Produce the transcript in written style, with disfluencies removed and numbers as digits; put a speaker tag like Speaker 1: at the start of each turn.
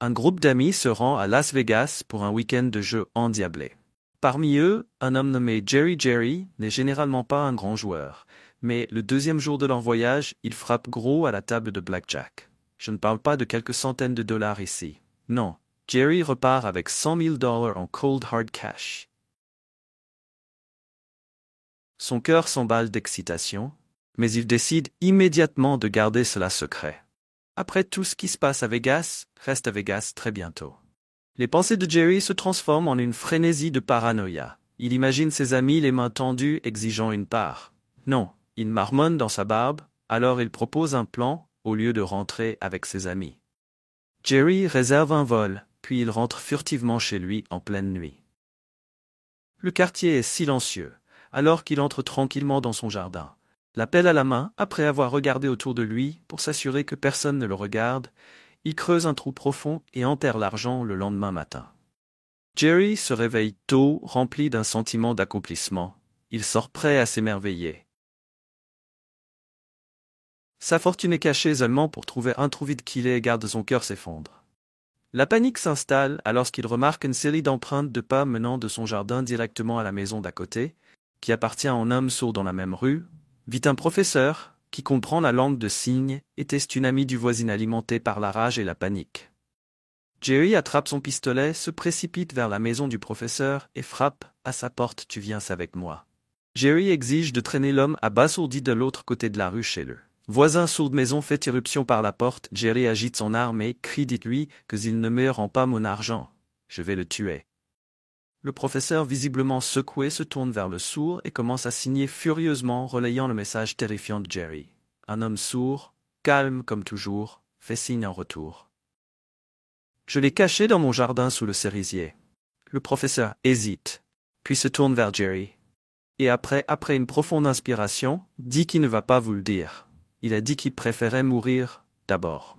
Speaker 1: Un groupe d'amis se rend à Las Vegas pour un week-end de jeux endiablés. Parmi eux, un homme nommé Jerry n'est généralement pas un grand joueur, mais le deuxième jour de leur voyage, il frappe gros à la table de blackjack. Je ne parle pas de quelques centaines de dollars ici. Non, Jerry repart avec $100 000 en cold hard cash. Son cœur s'emballe d'excitation, mais il décide immédiatement de garder cela secret. Après tout ce qui se passe à Vegas, reste à Vegas très bientôt. Les pensées de Jerry se transforment en une frénésie de paranoïa. Il imagine ses amis les mains tendues exigeant une part. Non, il marmonne dans sa barbe, alors il propose un plan au lieu de rentrer avec ses amis. Jerry réserve un vol, puis il rentre furtivement chez lui en pleine nuit. Le quartier est silencieux, alors qu'il entre tranquillement dans son jardin. La pelle à la main, après avoir regardé autour de lui pour s'assurer que personne ne le regarde, il creuse un trou profond et enterre l'argent le lendemain matin. Jerry se réveille tôt, rempli d'un sentiment d'accomplissement. Il sort prêt à s'émerveiller. Sa fortune est cachée seulement pour trouver un trou vide qu'il est et garde son cœur s'effondre. La panique s'installe alors qu'il remarque une série d'empreintes de pas menant de son jardin directement à la maison d'à côté, qui appartient à un homme sourd dans la même rue, vit un professeur, qui comprend la langue de signes, et teste une amie du voisin alimentée par la rage et la panique. Jerry attrape son pistolet, se précipite vers la maison du professeur et frappe à sa porte. « Tu viens avec moi ?» Jerry exige de traîner l'homme abasourdi de l'autre côté de la rue chez le voisin sourd de maison fait irruption par la porte. Jerry agite son arme et crie « Dites-lui que s'il ne me rend pas mon argent, je vais le tuer. » Le professeur, visiblement secoué, se tourne vers le sourd et commence à signer furieusement, relayant le message terrifiant de Jerry. Un homme sourd, calme comme toujours, fait signe en retour. « Je l'ai caché dans mon jardin sous le cerisier. » Le professeur hésite, puis se tourne vers Jerry. Et après une profonde inspiration, dit qu'il ne va pas vous le dire. Il a dit qu'il préférait mourir d'abord.